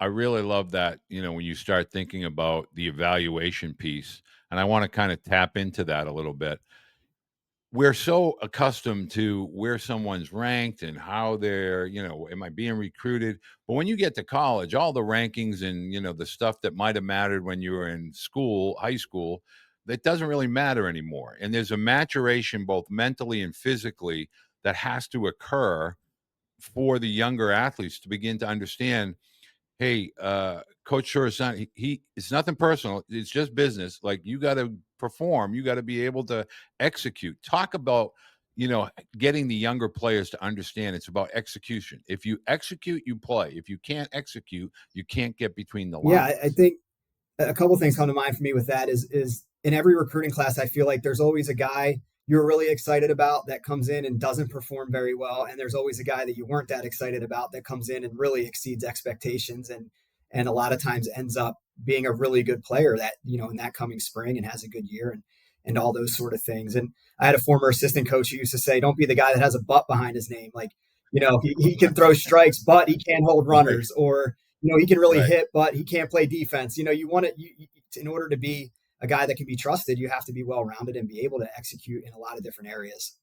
I really love that, when you start thinking about the evaluation piece, and I want to kind of tap into that a little bit. We're so accustomed to where someone's ranked and how they're, am I being recruited? But when you get to college, all the rankings and, the stuff that might have mattered when you were in school, high school, that doesn't really matter anymore. And there's a maturation, both mentally and physically, that has to occur for the younger athletes to begin to understand, hey, Coach Torresani, it's nothing personal. It's just business. Like, you got to perform. You got to be able to execute. Talk about, getting the younger players to understand it's about execution. If you execute, you play. If you can't execute, you can't get between the Yeah, lines. I think a couple things come to mind for me with that is in every recruiting class, I feel like there's always a guy you're really excited about that comes in and doesn't perform very well, and there's always a guy that you weren't that excited about that comes in and really exceeds expectations, and a lot of times ends up being a really good player that in that coming spring and has a good year and all those sort of things. And I had a former assistant coach who used to say, "Don't be the guy that has a butt behind his name." Like, he can throw strikes, but he can't hold Right, runners, or he can really right. hit, but he can't play defense. You want to, in order to be a guy that can be trusted, you have to be well rounded and be able to execute in a lot of different areas.